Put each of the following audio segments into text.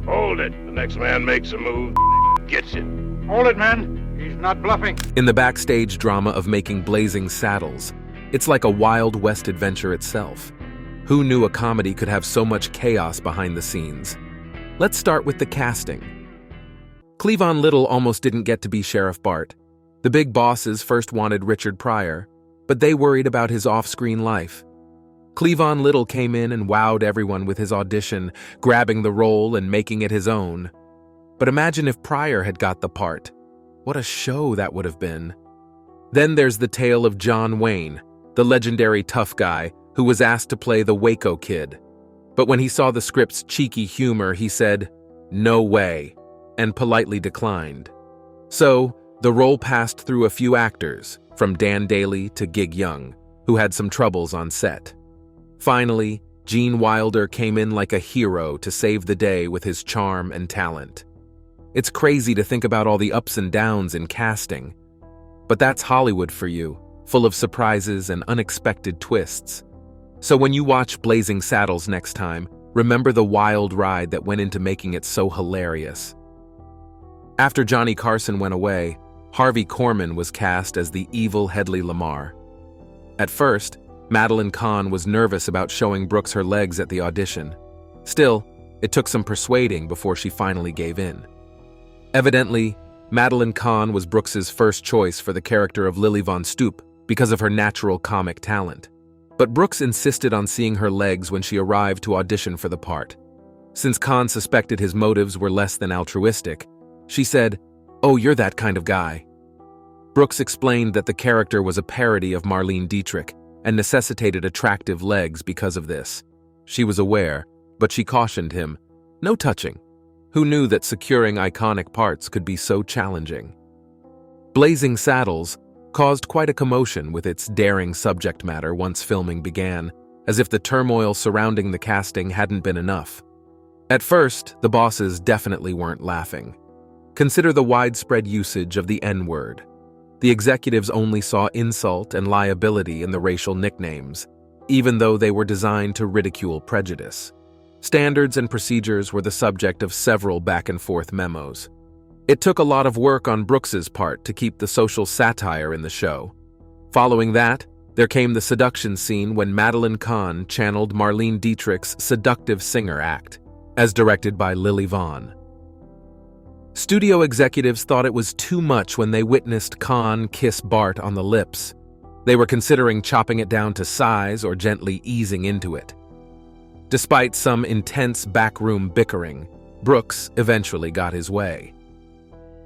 Hold it. The next man makes a move, gets it. Hold it, man. He's not bluffing. In the backstage drama of making Blazing Saddles, it's like a Wild West adventure itself. Who knew a comedy could have so much chaos behind the scenes? Let's start with the casting. Cleavon Little almost didn't get to be Sheriff Bart. The big bosses first wanted Richard Pryor, but they worried about his off-screen life. Cleavon Little came in and wowed everyone with his audition, grabbing the role and making it his own. But imagine if Pryor had got the part. What a show that would have been. Then there's the tale of John Wayne, the legendary tough guy who was asked to play the Waco Kid. But when he saw the script's cheeky humor, he said, "No way," and politely declined. So, the role passed through a few actors, from Dan Daly to Gig Young, who had some troubles on set. Finally, Gene Wilder came in like a hero to save the day with his charm and talent. It's crazy to think about all the ups and downs in casting. But that's Hollywood for you, full of surprises and unexpected twists. So when you watch Blazing Saddles next time, remember the wild ride that went into making it so hilarious. After Johnny Carson went away, Harvey Korman was cast as the evil Hedley Lamar. At first, Madeline Kahn was nervous about showing Brooks her legs at the audition. Still, it took some persuading before she finally gave in. Evidently, Madeline Kahn was Brooks's first choice for the character of Lily Von Stoop because of her natural comic talent. But Brooks insisted on seeing her legs when she arrived to audition for the part. Since Kahn suspected his motives were less than altruistic, she said, "Oh, you're that kind of guy." Brooks explained that the character was a parody of Marlene Dietrich and necessitated attractive legs because of this. She was aware, but she cautioned him, "No touching." Who knew that securing iconic parts could be so challenging? Blazing Saddles caused quite a commotion with its daring subject matter once filming began, as if the turmoil surrounding the casting hadn't been enough. At first, the bosses definitely weren't laughing. Consider the widespread usage of the N-word. The executives only saw insult and liability in the racial nicknames, even though they were designed to ridicule prejudice. Standards and procedures were the subject of several back-and-forth memos. It took a lot of work on Brooks's part to keep the social satire in the show. Following that, there came the seduction scene when Madeline Kahn channeled Marlene Dietrich's seductive singer act, as directed by Lily Vaughn. Studio executives thought it was too much when they witnessed Kahn kiss Bart on the lips. They were considering chopping it down to size or gently easing into it. Despite some intense backroom bickering, Brooks eventually got his way.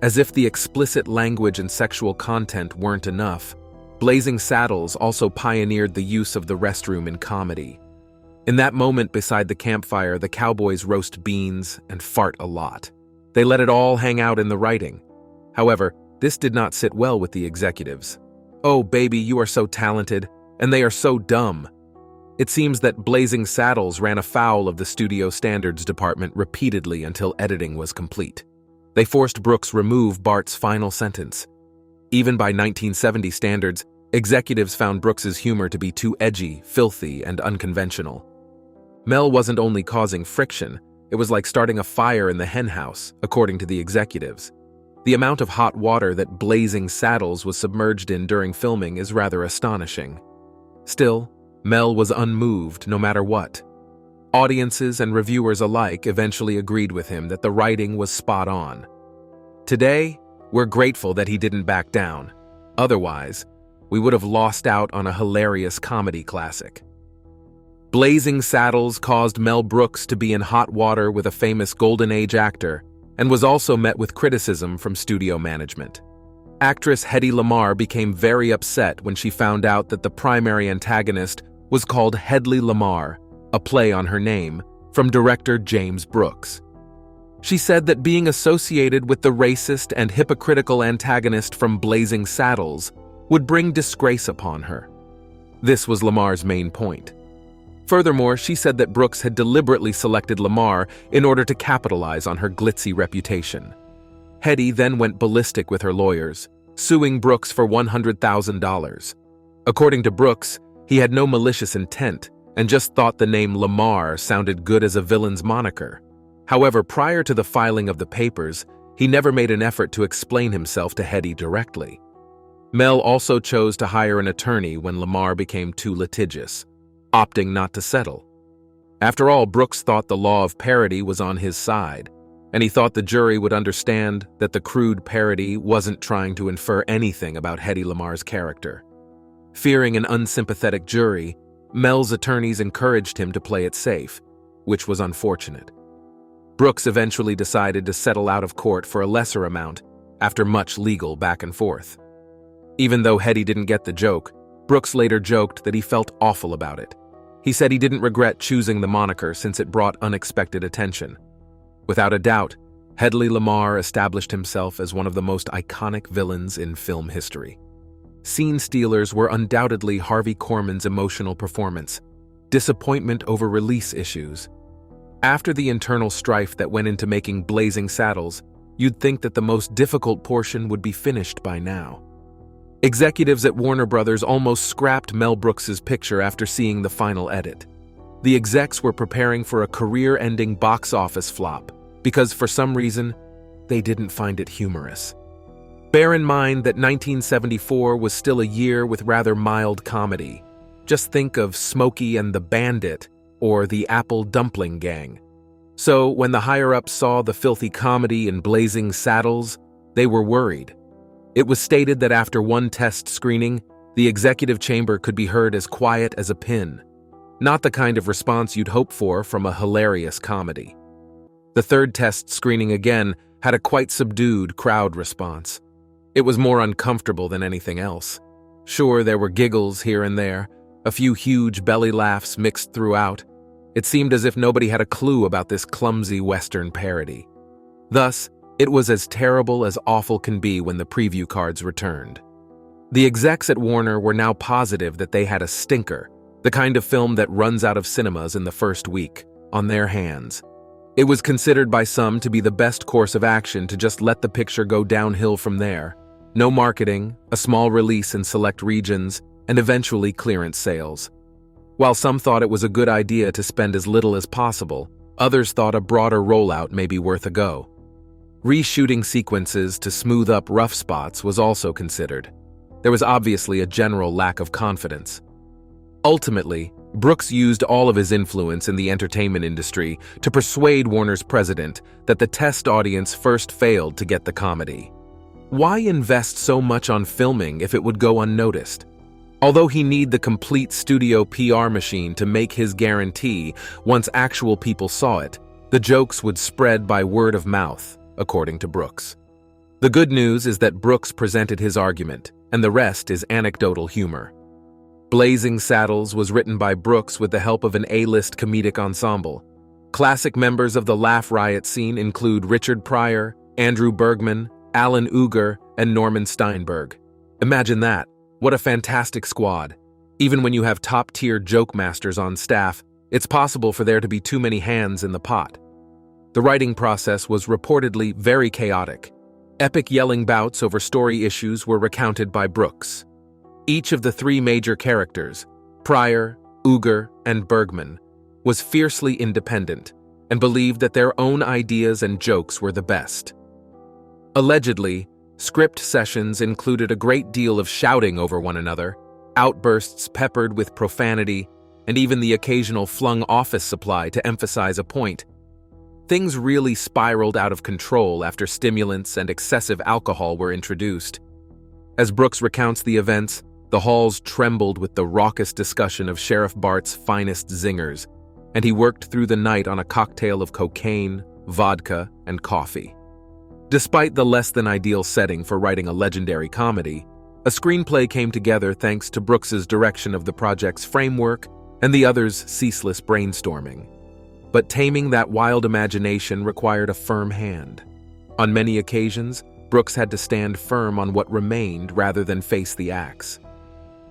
As if the explicit language and sexual content weren't enough, Blazing Saddles also pioneered the use of the restroom in comedy. In that moment beside the campfire, the cowboys roast beans and fart a lot. They let it all hang out in the writing. However, this did not sit well with the executives. "Oh, baby, you are so talented, and they are so dumb." It seems that Blazing Saddles ran afoul of the studio standards department repeatedly until editing was complete. They forced Brooks remove Bart's final sentence. Even by 1970 standards, executives found Brooks's humor to be too edgy, filthy, and unconventional. Mel wasn't only causing friction, it was like starting a fire in the henhouse, according to the executives. The amount of hot water that Blazing Saddles was submerged in during filming is rather astonishing. Still, Mel was unmoved no matter what. Audiences and reviewers alike eventually agreed with him that the writing was spot on. Today, we're grateful that he didn't back down. Otherwise, we would have lost out on a hilarious comedy classic. Blazing Saddles caused Mel Brooks to be in hot water with a famous Golden Age actor and was also met with criticism from studio management. Actress Hedy Lamarr became very upset when she found out that the primary antagonist was called Hedley Lamar, a play on her name, from director James Brooks. She said that being associated with the racist and hypocritical antagonist from Blazing Saddles would bring disgrace upon her. This was Lamar's main point. Furthermore, she said that Brooks had deliberately selected Lamar in order to capitalize on her glitzy reputation. Hedy then went ballistic with her lawyers, suing Brooks for $100,000. According to Brooks, he had no malicious intent and just thought the name Lamar sounded good as a villain's moniker. However, prior to the filing of the papers, he never made an effort to explain himself to Hetty directly. Mel also chose to hire an attorney when Lamar became too litigious, opting not to settle. After all, Brooks thought the law of parody was on his side, and he thought the jury would understand that the crude parody wasn't trying to infer anything about Hedy Lamar's character. Fearing an unsympathetic jury, Mel's attorneys encouraged him to play it safe, which was unfortunate. Brooks eventually decided to settle out of court for a lesser amount after much legal back and forth. Even though Hedy didn't get the joke, Brooks later joked that he felt awful about it. He said he didn't regret choosing the moniker since it brought unexpected attention. Without a doubt, Hedy Lamar established himself as one of the most iconic villains in film history. Scene stealers were undoubtedly Harvey Korman's emotional performance, disappointment over release issues. After the internal strife that went into making Blazing Saddles, you'd think that the most difficult portion would be finished by now. Executives at Warner Brothers almost scrapped Mel Brooks's picture after seeing the final edit. The execs were preparing for a career-ending box office flop because, for some reason, they didn't find it humorous. Bear in mind that 1974 was still a year with rather mild comedy. Just think of Smokey and the Bandit or the Apple Dumpling Gang. So when the higher-ups saw the filthy comedy in Blazing Saddles, they were worried. It was stated that after one test screening, the executive chamber could be heard as quiet as a pin. Not the kind of response you'd hope for from a hilarious comedy. The third test screening again had a quite subdued crowd response. It was more uncomfortable than anything else. Sure, there were giggles here and there, a few huge belly laughs mixed throughout. It seemed as if nobody had a clue about this clumsy Western parody. Thus, it was as terrible as awful can be when the preview cards returned. The execs at Warner were now positive that they had a stinker, the kind of film that runs out of cinemas in the first week, on their hands. It was considered by some to be the best course of action to just let the picture go downhill from there. No marketing, a small release in select regions, and eventually clearance sales. While some thought it was a good idea to spend as little as possible, others thought a broader rollout may be worth a go. Reshooting sequences to smooth up rough spots was also considered. There was obviously a general lack of confidence. Ultimately, Brooks used all of his influence in the entertainment industry to persuade Warner's president that the test audience first failed to get the comedy. Why invest so much on filming if it would go unnoticed? Although he needed the complete studio PR machine to make his guarantee once actual people saw it, the jokes would spread by word of mouth, according to Brooks. The good news is that Brooks presented his argument, and the rest is anecdotal humor. Blazing Saddles was written by Brooks with the help of an A-list comedic ensemble. Classic members of the Laugh Riot scene include Richard Pryor, Andrew Bergman, Alan Uger, and Norman Steinberg. Imagine that. What a fantastic squad. Even when you have top-tier joke masters on staff, it's possible for there to be too many hands in the pot. The writing process was reportedly very chaotic. Epic yelling bouts over story issues were recounted by Brooks. Each of the three major characters, Pryor, Uger, and Bergman, was fiercely independent and believed that their own ideas and jokes were the best. Allegedly, script sessions included a great deal of shouting over one another, outbursts peppered with profanity, and even the occasional flung office supply to emphasize a point. Things really spiraled out of control after stimulants and excessive alcohol were introduced. As Brooks recounts the events, the halls trembled with the raucous discussion of Sheriff Bart's finest zingers, and he worked through the night on a cocktail of cocaine, vodka, and coffee. Despite the less-than-ideal setting for writing a legendary comedy, a screenplay came together thanks to Brooks's direction of the project's framework and the others' ceaseless brainstorming. But taming that wild imagination required a firm hand. On many occasions, Brooks had to stand firm on what remained rather than face the axe.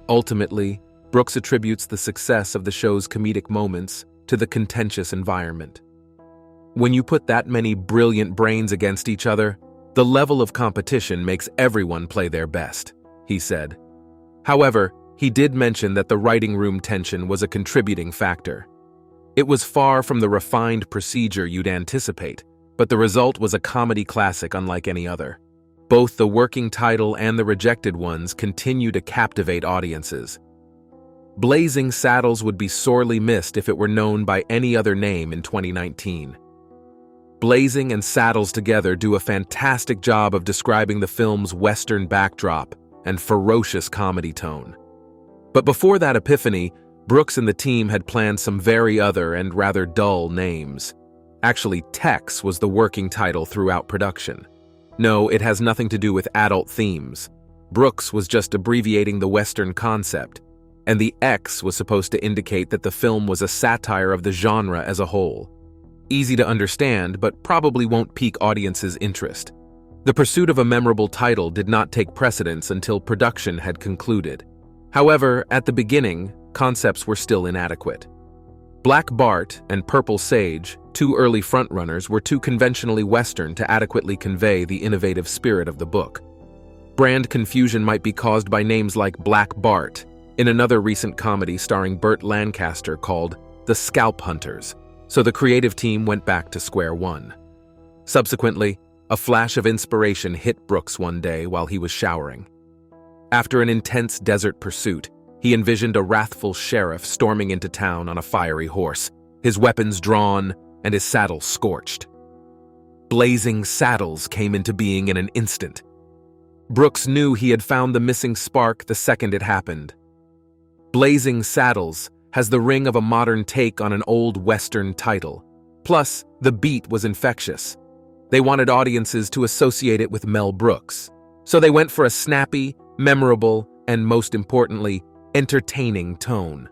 Ultimately, Brooks attributes the success of the show's comedic moments to the contentious environment. When you put that many brilliant brains against each other, the level of competition makes everyone play their best, he said. However, he did mention that the writing room tension was a contributing factor. It was far from the refined procedure you'd anticipate, but the result was a comedy classic unlike any other. Both the working title and the rejected ones continue to captivate audiences. Blazing Saddles would be sorely missed if it were known by any other name in 2019. Blazing and Saddles together do a fantastic job of describing the film's Western backdrop and ferocious comedy tone. But before that epiphany, Brooks and the team had planned some very other and rather dull names. Actually, Tex was the working title throughout production. No, it has nothing to do with adult themes. Brooks was just abbreviating the Western concept, and the X was supposed to indicate that the film was a satire of the genre as a whole. Easy to understand, but probably won't pique audiences' interest. The pursuit of a memorable title did not take precedence until production had concluded. However, at the beginning, concepts were still inadequate. Black Bart and Purple Sage, two early frontrunners, were too conventionally Western to adequately convey the innovative spirit of the book. Brand confusion might be caused by names like Black Bart in another recent comedy starring Burt Lancaster called The Scalp Hunters, so the creative team went back to square one. Subsequently, a flash of inspiration hit Brooks one day while he was showering. After an intense desert pursuit, he envisioned a wrathful sheriff storming into town on a fiery horse, his weapons drawn and his saddle scorched. Blazing Saddles came into being in an instant. Brooks knew he had found the missing spark the second it happened. Blazing Saddles has the ring of a modern take on an old Western title. Plus, the beat was infectious. They wanted audiences to associate it with Mel Brooks, so they went for a snappy, memorable, and most importantly, entertaining tone.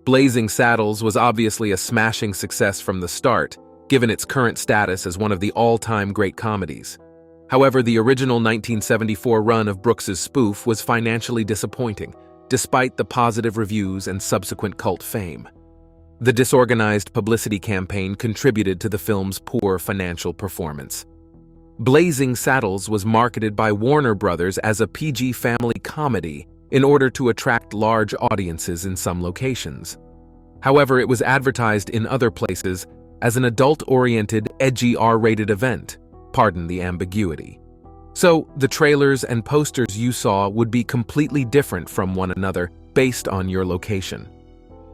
Blazing Saddles was obviously a smashing success from the start, given its current status as one of the all-time great comedies. However, the original 1974 run of Brooks's spoof was financially disappointing, despite the positive reviews and subsequent cult fame. The disorganized publicity campaign contributed to the film's poor financial performance. Blazing Saddles was marketed by Warner Brothers as a PG family comedy in order to attract large audiences in some locations. However, it was advertised in other places as an adult-oriented, edgy R-rated event. Pardon the ambiguity. So, the trailers and posters you saw would be completely different from one another based on your location.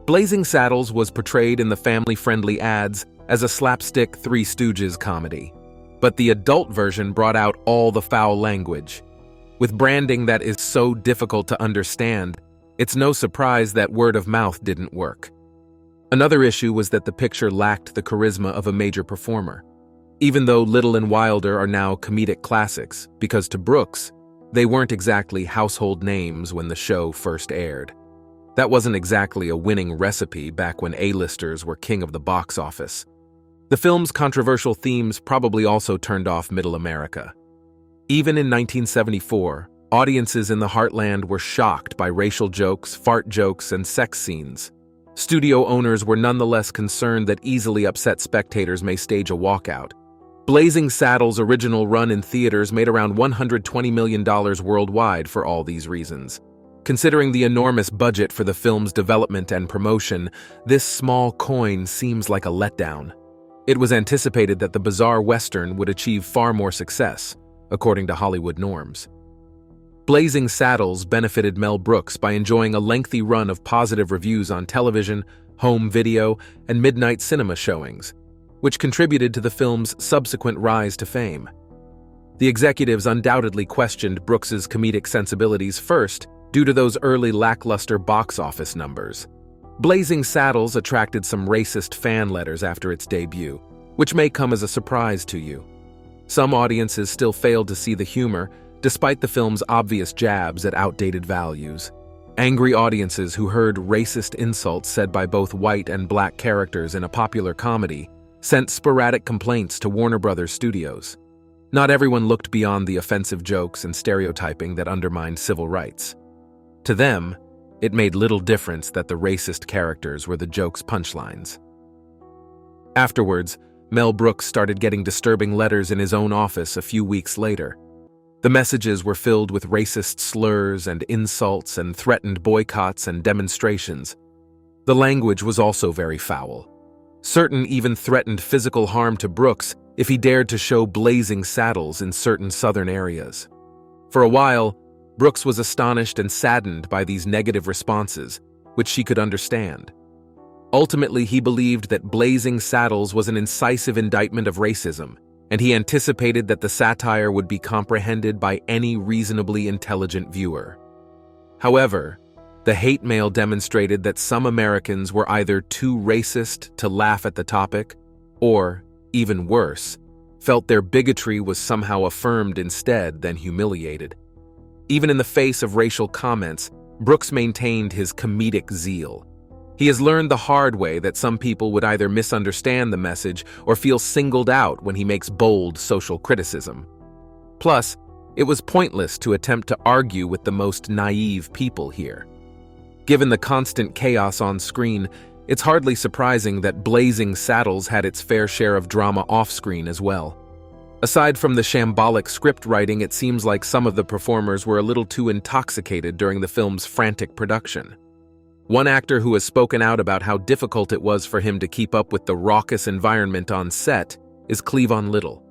Blazing Saddles was portrayed in the family-friendly ads as a slapstick Three Stooges comedy, but the adult version brought out all the foul language. With branding that is so difficult to understand, it's no surprise that word of mouth didn't work. Another issue was that the picture lacked the charisma of a major performer. Even though Little and Wilder are now comedic classics, because to Brooks, they weren't exactly household names when the show first aired. That wasn't exactly a winning recipe back when A-listers were king of the box office. The film's controversial themes probably also turned off Middle America. Even in 1974, audiences in the heartland were shocked by racial jokes, fart jokes, and sex scenes. Studio owners were nonetheless concerned that easily upset spectators may stage a walkout. Blazing Saddles' original run in theaters made around $120 million worldwide for all these reasons. Considering the enormous budget for the film's development and promotion, this small coin seems like a letdown. It was anticipated that the bizarre Western would achieve far more success, according to Hollywood norms. Blazing Saddles benefited Mel Brooks by enjoying a lengthy run of positive reviews on television, home video, and midnight cinema showings, which contributed to the film's subsequent rise to fame. The executives undoubtedly questioned Brooks's comedic sensibilities first due to those early lackluster box office numbers. Blazing Saddles attracted some racist fan letters after its debut, which may come as a surprise to you. Some audiences still failed to see the humor, despite the film's obvious jabs at outdated values. Angry audiences who heard racist insults said by both white and black characters in a popular comedy sent sporadic complaints to Warner Brothers Studios. Not everyone looked beyond the offensive jokes and stereotyping that undermined civil rights. To them, it made little difference that the racist characters were the joke's punchlines. Afterwards, Mel Brooks started getting disturbing letters in his own office a few weeks later. The messages were filled with racist slurs and insults and threatened boycotts and demonstrations. The language was also very foul. Certain even threatened physical harm to Brooks if he dared to show blazing saddles in certain southern areas. For a while, Brooks was astonished and saddened by these negative responses, which she could understand. Ultimately, he believed that blazing saddles was an incisive indictment of racism, and he anticipated that the satire would be comprehended by any reasonably intelligent viewer. However, the hate mail demonstrated that some Americans were either too racist to laugh at the topic, or, even worse, felt their bigotry was somehow affirmed instead than humiliated. Even in the face of racial comments, Brooks maintained his comedic zeal. He has learned the hard way that some people would either misunderstand the message or feel singled out when he makes bold social criticism. Plus, it was pointless to attempt to argue with the most naive people here. Given the constant chaos on screen, it's hardly surprising that Blazing Saddles had its fair share of drama off-screen as well. Aside from the shambolic script writing, it seems like some of the performers were a little too intoxicated during the film's frantic production. One actor who has spoken out about how difficult it was for him to keep up with the raucous environment on set is Cleavon Little.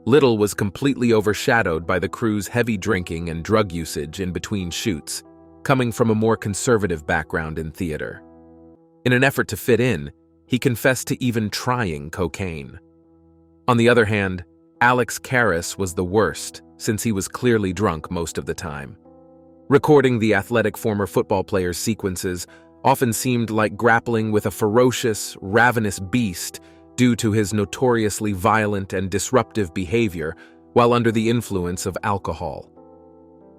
Little was completely overshadowed by the crew's heavy drinking and drug usage in between shoots, coming from a more conservative background in theater. In an effort to fit in, he confessed to even trying cocaine. On the other hand, Alex Karras was the worst, since he was clearly drunk most of the time. Recording the athletic former football player's sequences often seemed like grappling with a ferocious, ravenous beast due to his notoriously violent and disruptive behavior while under the influence of alcohol.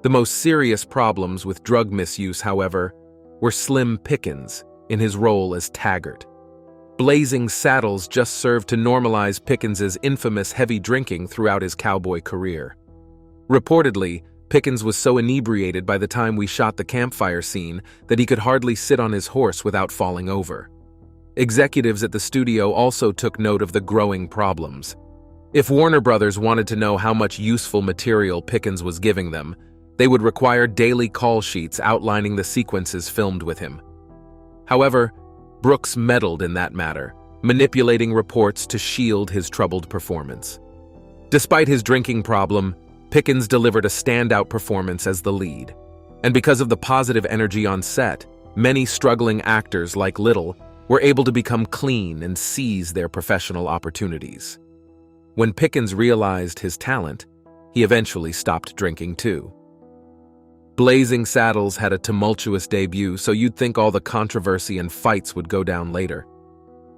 The most serious problems with drug misuse, however, were Slim Pickens in his role as Taggart. Blazing Saddles just served to normalize Pickens's infamous heavy drinking throughout his cowboy career. Reportedly, Pickens was so inebriated by the time we shot the campfire scene that he could hardly sit on his horse without falling over. Executives at the studio also took note of the growing problems. If Warner Brothers wanted to know how much useful material Pickens was giving them, they would require daily call sheets outlining the sequences filmed with him. However, Brooks meddled in that matter, manipulating reports to shield his troubled performance. Despite his drinking problem, Pickens delivered a standout performance as the lead. And because of the positive energy on set, many struggling actors like Little were able to become clean and seize their professional opportunities. When Pickens realized his talent, he eventually stopped drinking too. Blazing Saddles had a tumultuous debut, so you'd think all the controversy and fights would go down later.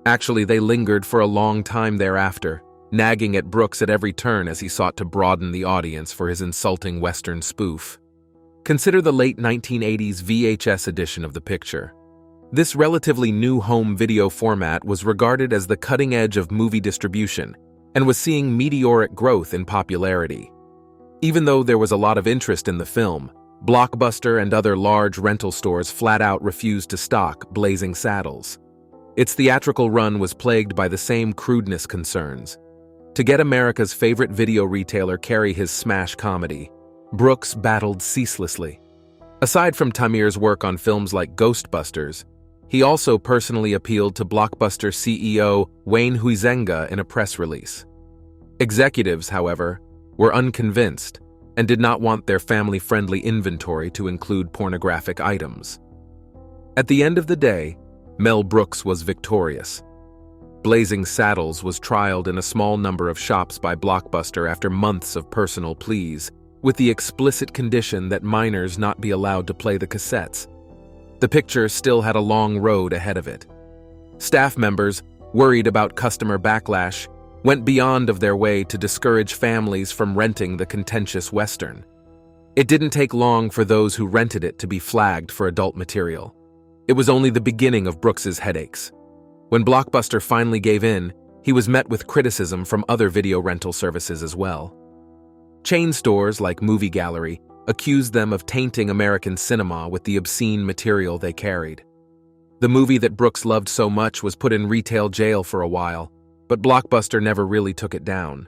Actually, they lingered for a long time thereafter, nagging at Brooks at every turn as he sought to broaden the audience for his insulting Western spoof. Consider the late 1980s VHS edition of the picture. This relatively new home video format was regarded as the cutting edge of movie distribution and was seeing meteoric growth in popularity. Even though there was a lot of interest in the film, Blockbuster and other large rental stores flat out refused to stock Blazing Saddles. Its theatrical run was plagued by the same crudeness concerns. To get America's favorite video retailer carry his smash comedy, Brooks battled ceaselessly. Aside from Tamir's work on films like Ghostbusters, he also personally appealed to Blockbuster CEO Wayne Huizenga in a press release. Executives, however, were unconvinced and did not want their family-friendly inventory to include pornographic items. At the end of the day, Mel Brooks was victorious. Blazing Saddles was trialed in a small number of shops by Blockbuster after months of personal pleas, with the explicit condition that minors not be allowed to play the cassettes. The picture still had a long road ahead of it. Staff members, worried about customer backlash, went beyond of their way to discourage families from renting the contentious Western. It didn't take long for those who rented it to be flagged for adult material. It was only the beginning of Brooks's headaches. When Blockbuster finally gave in, he was met with criticism from other video rental services as well. Chain stores like Movie Gallery accused them of tainting American cinema with the obscene material they carried. The movie that Brooks loved so much was put in retail jail for a while, but Blockbuster never really took it down.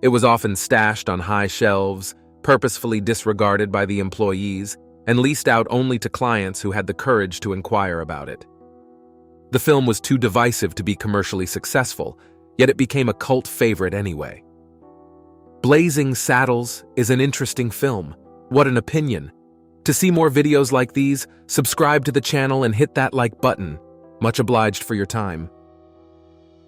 It was often stashed on high shelves, purposefully disregarded by the employees, and leased out only to clients who had the courage to inquire about it. The film was too divisive to be commercially successful, yet it became a cult favorite anyway. Blazing Saddles is an interesting film. What an opinion. To see more videos like these, subscribe to the channel and hit that like button. Much obliged for your time.